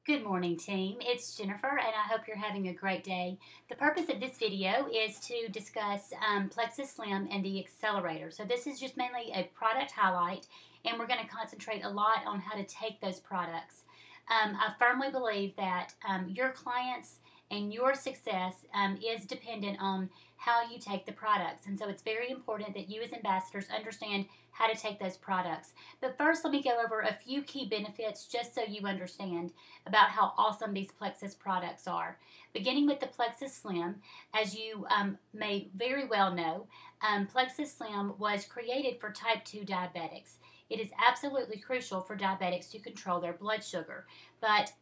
Good morning, team. It's Jennifer, and I hope you're having a great day. The purpose of this video is to discuss Plexus Slim and the Accelerator. So this is just mainly a product highlight, and we're going to concentrate a lot on how to take those products. I firmly believe that your clients and your success is dependent on how you take the products. And so it's very important that you as ambassadors understand how to take those products. But first, let me go over a few key benefits just so you understand about how awesome these Plexus products are. Beginning with the Plexus Slim, as you may very well know, Plexus Slim was created for type 2 diabetics. It is absolutely crucial for diabetics to control their blood sugar, but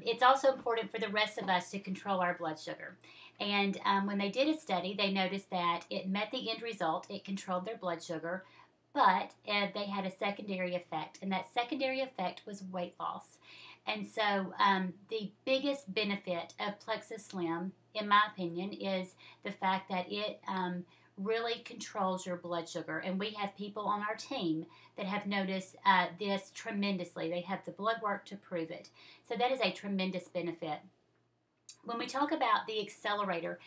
it's also important for the rest of us to control our blood sugar. And when they did a study, they noticed that it met the end result. It controlled their blood sugar, but they had a secondary effect, and that secondary effect was weight loss. And so the biggest benefit of Plexus Slim, in my opinion, is the fact that it really controls your blood sugar. And we have people on our team that have noticed this tremendously. They have the blood work to prove it. So that is a tremendous benefit. When we talk about the Accelerator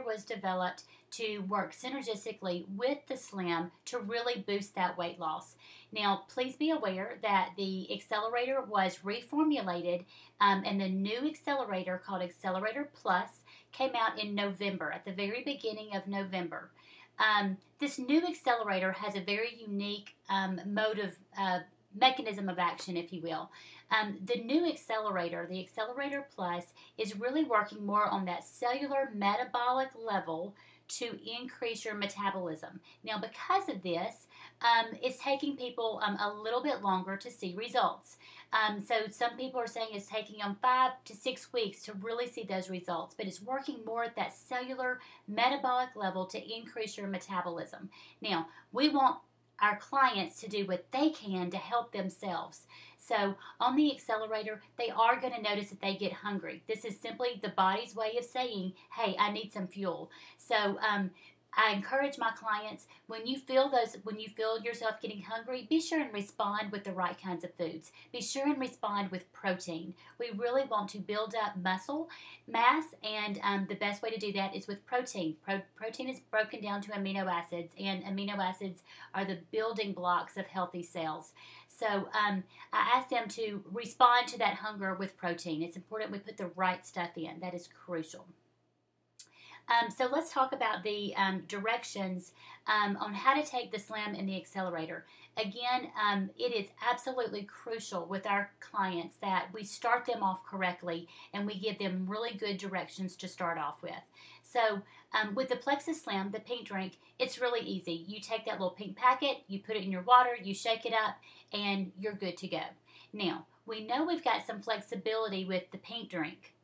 was developed to work synergistically with the Slim to really boost that weight loss. Now, please be aware that the Accelerator was reformulated, and the new Accelerator called Accelerator Plus came out in November, at the very beginning of November. This new Accelerator has a very unique mechanism of action, if you will. The new Accelerator, the Accelerator Plus, is really working more on that cellular metabolic level to increase your metabolism. Now, because of this, it's taking people a little bit longer to see results. So some people are saying it's taking them 5 to 6 weeks to really see those results, but it's working more at that cellular metabolic level to increase your metabolism. Now, we want our clients to do what they can to help themselves. So on the Accelerator, they are going to notice that they get hungry. This is simply the body's way of saying, hey, I need some fuel. So I encourage my clients, when you feel yourself getting hungry, be sure and respond with the right kinds of foods. Be sure and respond with protein. We really want to build up muscle mass, and the best way to do that is with protein. Protein is broken down to amino acids, and amino acids are the building blocks of healthy cells. So I ask them to respond to that hunger with protein. It's important we put the right stuff in. That is crucial. So let's talk about the directions on how to take the Slim and the Accelerator. Again, it is absolutely crucial with our clients that we start them off correctly and we give them really good directions to start off with. So with the Plexus Slim, the pink drink, it's really easy. You take that little pink packet, you put it in your water, you shake it up, and you're good to go. Now, we know we've got some flexibility with the pink drink.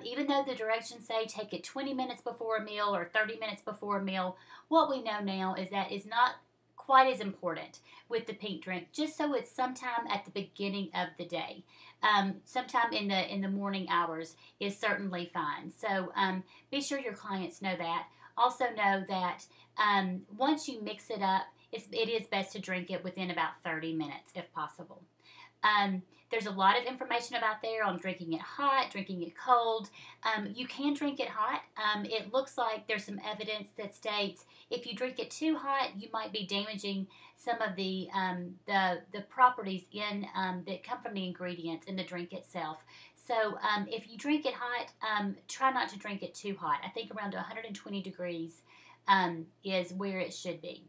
Even though the directions say take it 20 minutes before a meal or 30 minutes before a meal, what we know now is that is not quite as important with the pink drink, just so it's sometime at the beginning of the day. Sometime in the morning hours is certainly fine. So be sure your clients know that. Also know that once you mix it up, it is best to drink it within about 30 minutes if possible. There's a lot of information about there on drinking it hot, drinking it cold. You can drink it hot. It looks like there's some evidence that states if you drink it too hot, you might be damaging some of the properties in that come from the ingredients in the drink itself. So if you drink it hot, try not to drink it too hot. I think around 120 degrees is where it should be.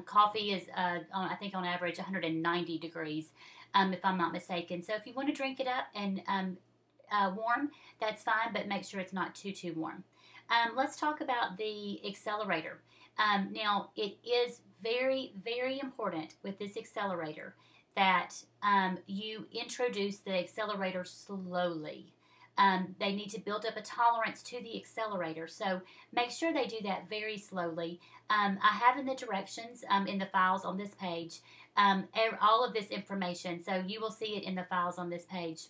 Coffee is, I think on average, 190 degrees. If I'm not mistaken. So if you want to drink it up and warm, that's fine, but make sure it's not too warm. Let's talk about the Accelerator. Now, it is very, very important with this Accelerator that you introduce the Accelerator slowly. They need to build up a tolerance to the Accelerator, so make sure they do that very slowly. I have in the directions in the files on this page all of this information, so you will see it in the files on this page.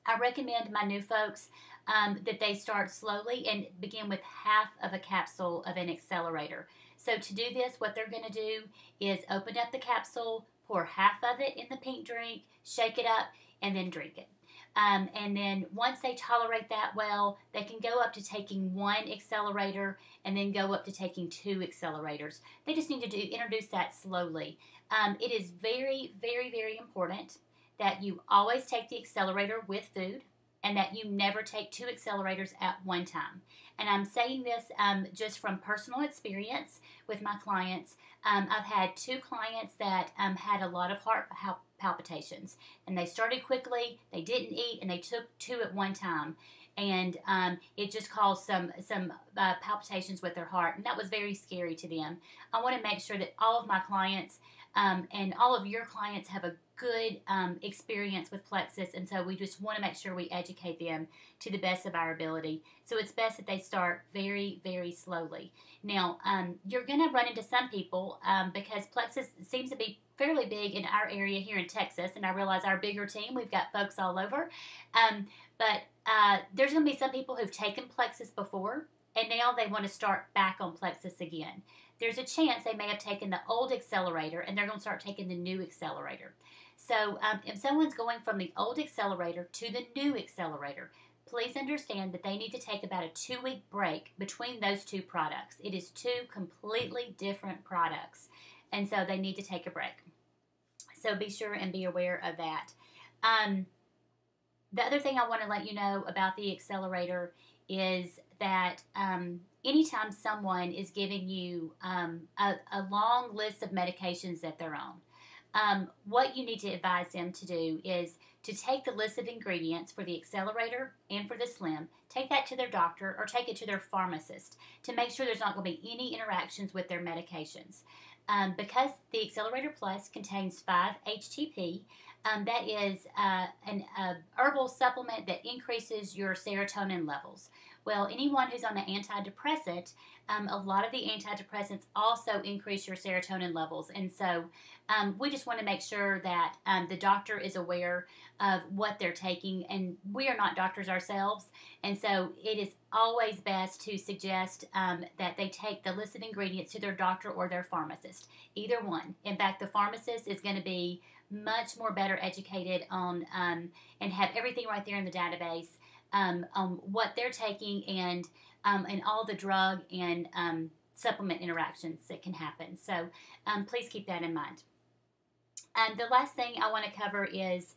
I recommend my new folks that they start slowly and begin with half of a capsule of an Accelerator. So to do this, what they're going to do is open up the capsule, pour half of it in the pink drink, shake it up, and then drink it. And then once they tolerate that well, they can go up to taking 1 accelerator and then go up to taking 2 accelerators. They just need to introduce that slowly. It is very, very, very important that you always take the accelerator with food and that you never take 2 accelerators at one time. And I'm saying this just from personal experience with my clients. I've had 2 clients that had a lot of heart palpitations, and they started quickly, they didn't eat, and they took 2 at one time. And it just caused some palpitations with their heart, and that was very scary to them. I want to make sure that all of my clients and all of your clients have a good experience with Plexus, and so we just want to make sure we educate them to the best of our ability. So it's best that they start very, very slowly. Now, you're going to run into some people because Plexus seems to be fairly big in our area here in Texas, and I realize our bigger team, we've got folks all over. But there's going to be some people who've taken Plexus before, and now they want to start back on Plexus again. There's a chance they may have taken the old accelerator and they're going to start taking the new accelerator. So if someone's going from the old accelerator to the new accelerator, please understand that they need to take about a 2-week break between those 2 products. It is 2 completely different products, and so they need to take a break. So be sure and be aware of that. The other thing I want to let you know about the accelerator is that anytime someone is giving you a long list of medications that they're on, what you need to advise them to do is to take the list of ingredients for the accelerator and for the slim, take that to their doctor or take it to their pharmacist to make sure there's not going to be any interactions with their medications. Because the Accelerator Plus contains 5-HTP, that is an herbal supplement that increases your serotonin levels. Well, anyone who's on an antidepressant, a lot of the antidepressants also increase your serotonin levels. And so we just want to make sure that the doctor is aware of what they're taking. And we are not doctors ourselves. And so it is always best to suggest that they take the list of ingredients to their doctor or their pharmacist, either one. In fact, the pharmacist is going to be much more better educated on and have everything right there in the database on what they're taking and all the drug and supplement interactions that can happen. So please keep that in mind. The last thing I want to cover is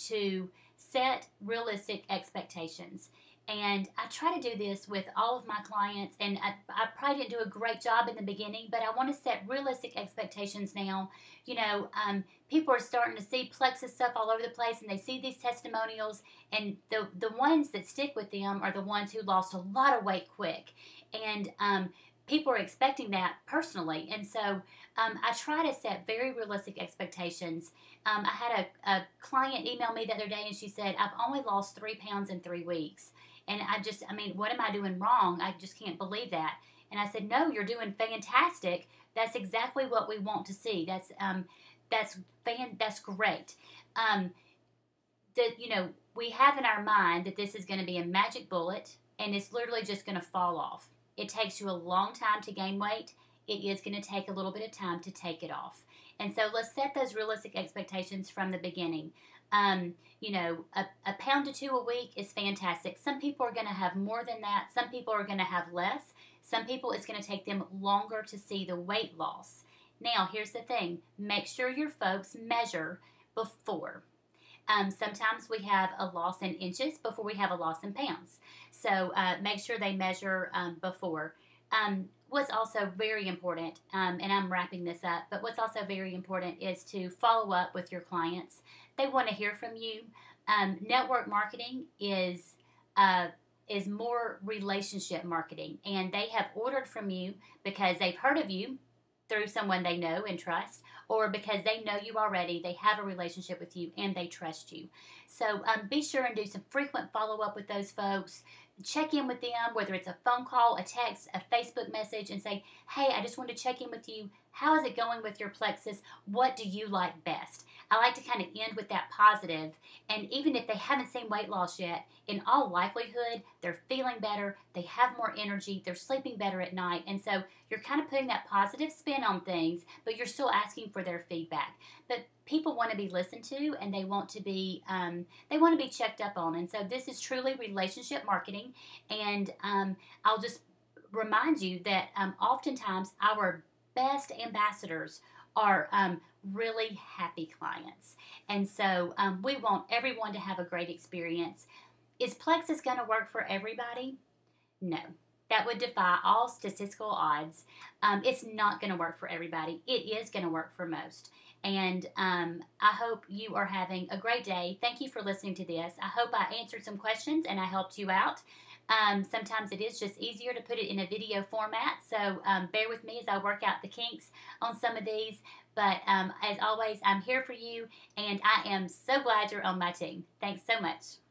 to set realistic expectations. And I try to do this with all of my clients, and I probably didn't do a great job in the beginning, but I want to set realistic expectations now. You know, people are starting to see Plexus stuff all over the place, and they see these testimonials, and the ones that stick with them are the ones who lost a lot of weight quick. And people are expecting that personally, and so I try to set very realistic expectations. I had a client email me the other day, and she said, I've only lost 3 pounds in 3 weeks. And I mean, what am I doing wrong? I just can't believe that. And I said, no, you're doing fantastic. That's exactly what we want to see. That's great. You know, we have in our mind that this is going to be a magic bullet, and it's literally just going to fall off. It takes you a long time to gain weight. It is going to take a little bit of time to take it off. And so let's set those realistic expectations from the beginning. You know, a pound to 2 a week is fantastic. Some people are going to have more than that. Some people are going to have less. Some people, it's going to take them longer to see the weight loss. Now, here's the thing. Make sure your folks measure before. Sometimes we have a loss in inches before we have a loss in pounds. So make sure they measure before. What's also very important, and I'm wrapping this up, but what's also very important is to follow up with your clients. They want to hear from you. Network marketing is more relationship marketing, and they have ordered from you because they've heard of you through someone they know and trust, or because they know you already, they have a relationship with you, and they trust you. So be sure and do some frequent follow-up with those folks. Check in with them, whether it's a phone call, a text, a Facebook message, and say, hey, I just wanted to check in with you. How is it going with your Plexus? What do you like best? I like to kind of end with that positive. And even if they haven't seen weight loss yet, in all likelihood, they're feeling better, they have more energy, they're sleeping better at night. And so you're kind of putting that positive spin on things, but you're still asking for their feedback. But people want to be listened to, and they want to be checked up on. And so this is truly relationship marketing. And I'll just remind you that oftentimes our best ambassadors are really happy clients. And so we want everyone to have a great experience. Is Plexus going to work for everybody? No. That would defy all statistical odds. It's not going to work for everybody. It is going to work for most. And I hope you are having a great day. Thank you for listening to this. I hope I answered some questions and I helped you out. Sometimes it is just easier to put it in a video format, so bear with me as I work out the kinks on some of these. But as always, I'm here for you, and I am so glad you're on my team. Thanks so much.